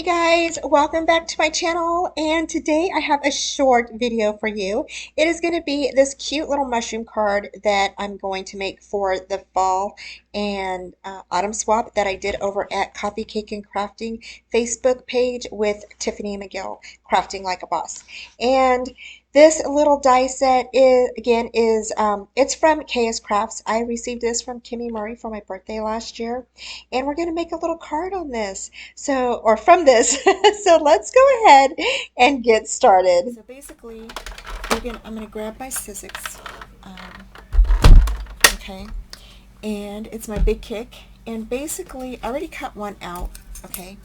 guys, welcome back to my channel, and today I have a short video for you. It is going to be this cute little mushroom card that I'm going to make for the fall and autumn swap that I did over at Coffee Cake and Crafting Facebook page with Tiffany McGill, Crafting Like a Boss. And this little die set is it's from kscrafts. I received this from Kimmy Murray for my birthday last year, and we're going to make a little card on this. So, or from this. So let's go ahead and get started. So basically, I'm going to grab my scissors, okay, and it's my big kick. And basically, I already cut one out, okay,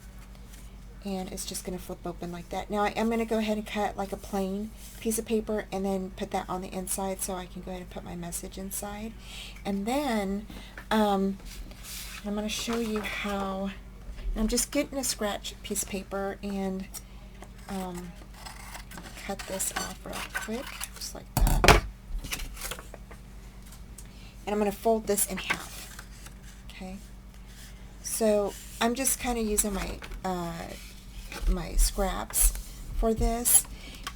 and it's just going to flip open like that. Now I am going to go ahead and cut like a plain piece of paper and then put that on the inside so I can go ahead and put my message inside. And then I'm going to show you how. I'm just getting a scratch piece of paper and cut this off real quick, just like that. And I'm going to fold this in half. Okay. So I'm just kind of using my my scraps for this.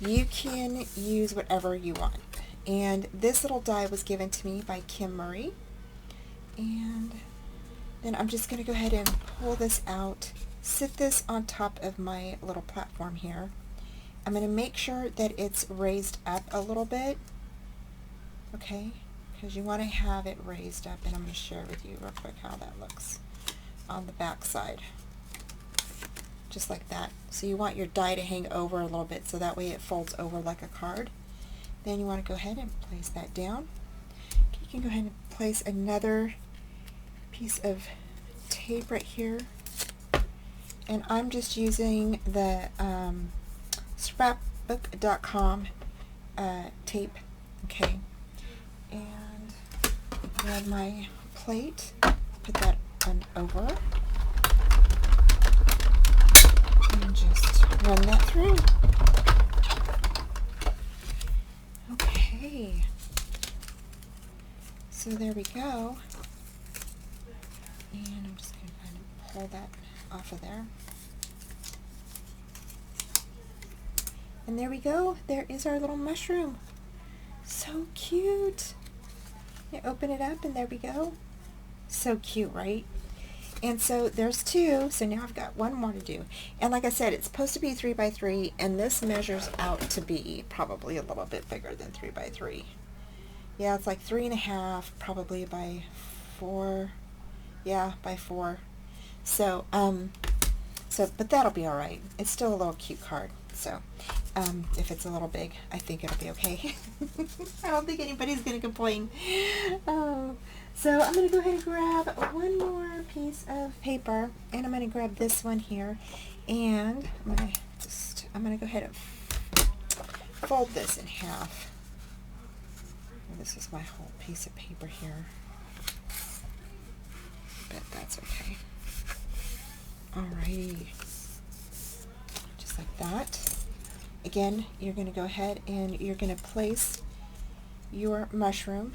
You can use whatever you want. And this little die was given to me by Kim Murray. And then I'm just going to go ahead and pull this out, sit this on top of my little platform here. I'm going to make sure that it's raised up a little bit, okay, because you want to have it raised up, and I'm going to share with you real quick how that looks on the back side, just like that. So you want your die to hang over a little bit so that way it folds over like a card. Then you want to go ahead and place that down. You can go ahead and place another piece of tape right here, and I'm just using the scrapbook.com tape, okay, and grab my plate, put that on over, and just run that through. Okay, so there we go. And I'm just going to kind of pull that off of there. And there we go. There is our little mushroom. So cute. You open it up and there we go. So cute, right? And so there's two. So now I've got one more to do. And like I said, it's supposed to be 3 by 3, and this measures out to be probably a little bit bigger than 3 by 3. Yeah, it's like 3.5, probably by 4. Yeah, by 4. So, but that'll be all right. It's still a little cute card. So, if it's a little big, I think it'll be okay. I don't think anybody's going to complain. So I'm going to go ahead and grab one more piece of paper, and I'm going to grab this one here, and I'm going to go ahead and fold this in half. And this is my whole piece of paper here. But that's okay. Alrighty. Just like that. Again, you're going to go ahead and you're going to place your mushroom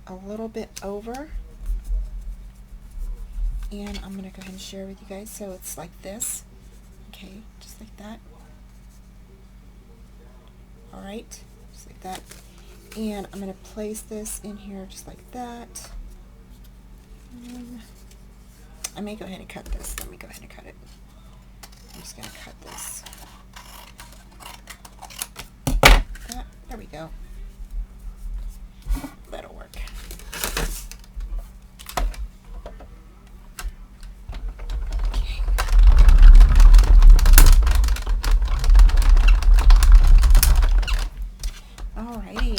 a little bit over. And I'm going to go ahead and share with you guys. So it's like this. Okay, just like that. Alright, just like that. And I'm going to place this in here just like that. I may go ahead and cut this. Let me go ahead and cut it. I'm just going to cut this. There we go. That'll work. Okay. Alrighty.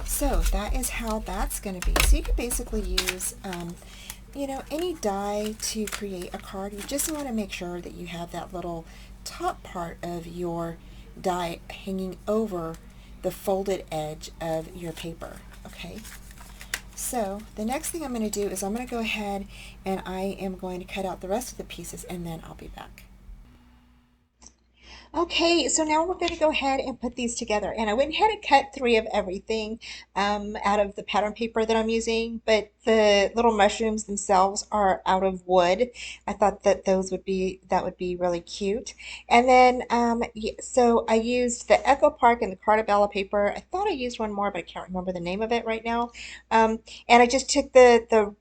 So that is how that's going to be. So you can basically use you know, any die to create a card. You just want to make sure that you have that little top part of your die hanging over the folded edge of your paper. Okay, so the next thing I'm going to do is I'm going to go ahead and I am going to cut out the rest of the pieces, and then I'll be back. Okay, so now we're going to go ahead and put these together. And I went ahead and cut three of everything out of the pattern paper that I'm using, but the little mushrooms themselves are out of wood. I thought that that would be really cute. And then, so I used the Echo Park and the Cartabella paper. I thought I used one more, but I can't remember the name of it right now. And I just took the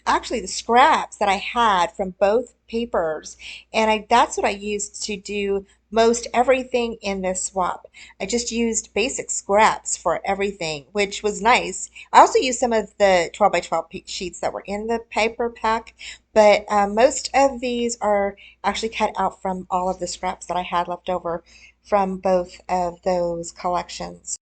actually the scraps that I had from both papers, and that's what I used to do most everything in this swap. I just used basic scraps for everything, which was nice. I also used some of the 12 by 12 sheets that were in the paper pack, but most of these are actually cut out from all of the scraps that I had left over from both of those collections.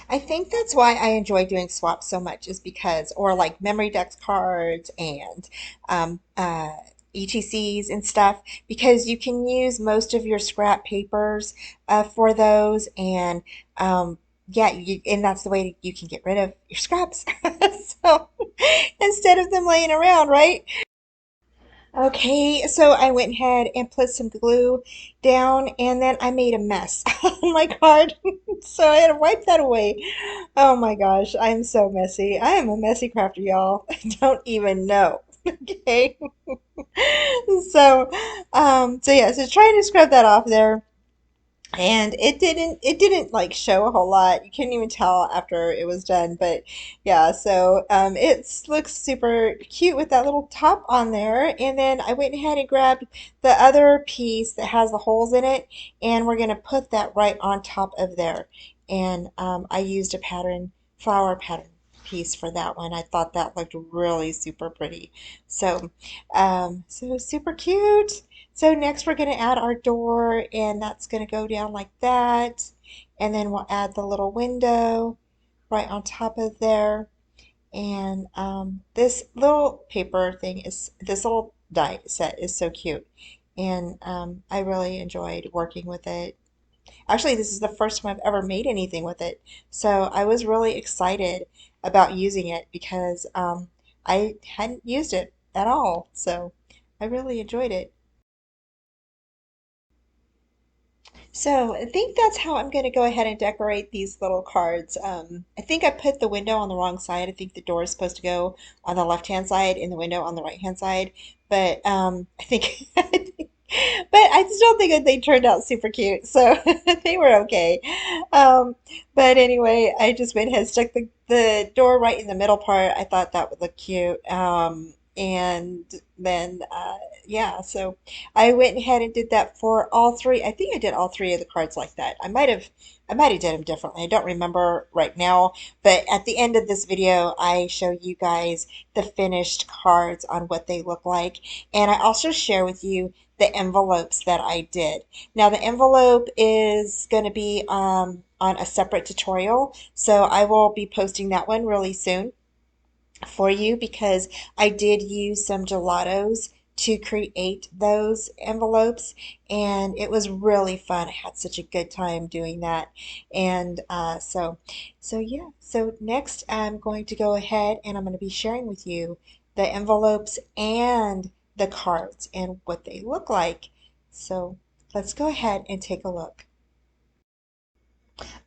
I think that's why I enjoy doing swaps so much is because, or like memory dex cards and um, uh, ETCs and stuff, because you can use most of your scrap papers for those, and yeah, and that's the way you can get rid of your scraps. So instead of them laying around, right? Okay, so I went ahead and put some glue down and then I made a mess on my card. So I had to wipe that away. Oh my gosh, I'm so messy. I am a messy crafter, y'all. I don't even know. Okay. So, so yeah, so trying to scrub that off there, and it didn't like show a whole lot. You couldn't even tell after it was done, but yeah, so it looks super cute with that little top on there. And then I went ahead and grabbed the other piece that has the holes in it, and we're gonna put that right on top of there. And I used a flower pattern piece for that one. I thought that looked really super pretty. So so super cute. So next we're going to add our door, and that's going to go down like that. And then we'll add the little window right on top of there. And this little paper thing this little die set is so cute. And I really enjoyed working with it. Actually, this is the first time I've ever made anything with it. So I was really excited about using it because I hadn't used it at all. So I really enjoyed it. So I think that's how I'm going to go ahead and decorate these little cards. I think I put the window on the wrong side. I think the door is supposed to go on the left-hand side and the window on the right-hand side. But I think, but I still think that they turned out super cute. So they were okay. Um, but anyway, I just went ahead and stuck the door right in the middle part. I thought that would look cute. And then, yeah, so. I went ahead and did that for all three. I think I did all three of the cards like that. I might have did them differently. I don't remember right now, but at the end of this video, I show you guys the finished cards on what they look like, and I also share with you the envelopes that I did. Now, the envelope is going to be on a separate tutorial, so I will be posting that one really soon for you because I did use some gelatos to create those envelopes, and it was really fun. I had such a good time doing that. And so yeah, so next I'm going to go ahead and I'm going to be sharing with you the envelopes and the cards and what they look like. So let's go ahead and take a look.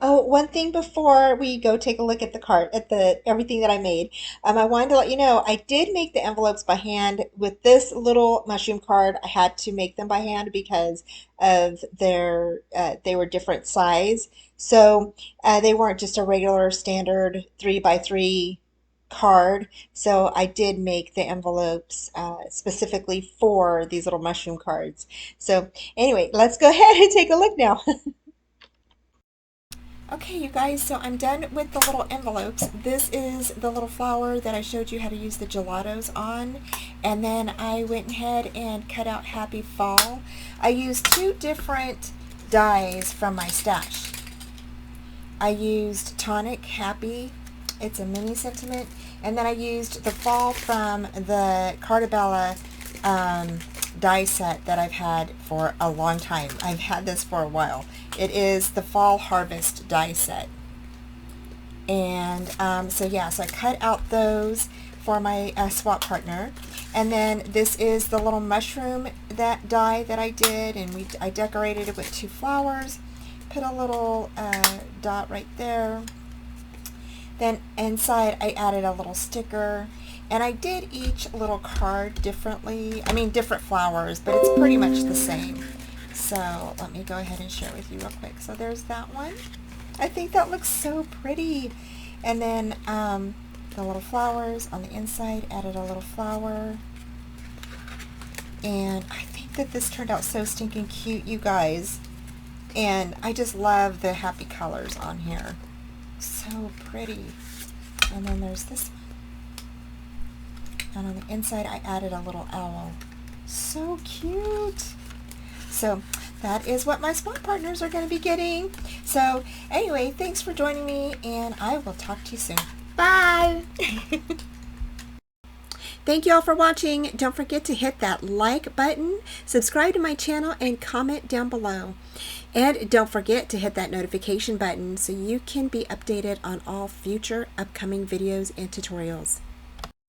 Oh, one thing before we go take a look at the cart, at the everything that I made, I wanted to let you know I did make the envelopes by hand with this little mushroom card. I had to make them by hand because of they were different size, so they weren't just a regular standard 3 by 3 card. So I did make the envelopes specifically for these little mushroom cards. So anyway, let's go ahead and take a look now. Okay, you guys, so I'm done with the little envelopes. This is the little flower that I showed you how to use the gelatos on. And then I went ahead and cut out Happy Fall. I used two different dies from my stash. I used Tonic Happy. It's a mini sentiment. And then I used the fall from the Cardabella die set that I've had for a long time. I've had this for a while. It is the Fall Harvest die set. And so yeah, so I cut out those for my swap partner. And then this is the little mushroom that die that I did, and I decorated it with 2 flowers. Put a little dot right there. Then inside I added a little sticker, and I did each little card differently. I mean different flowers, but it's pretty much the same. So let me go ahead and share with you real quick. So there's that one. I think that looks so pretty. And then the little flowers on the inside, added a little flower. And I think that this turned out so stinking cute, you guys. And I just love the happy colors on here. So pretty. And then there's this one. And on the inside I added a little owl. So cute. So that is what my swap partners are going to be getting. So anyway, thanks for joining me, and I will talk to you soon. Bye. Thank you all for watching. Don't forget to hit that like button, subscribe to my channel, and comment down below. And don't forget to hit that notification button so you can be updated on all future upcoming videos and tutorials.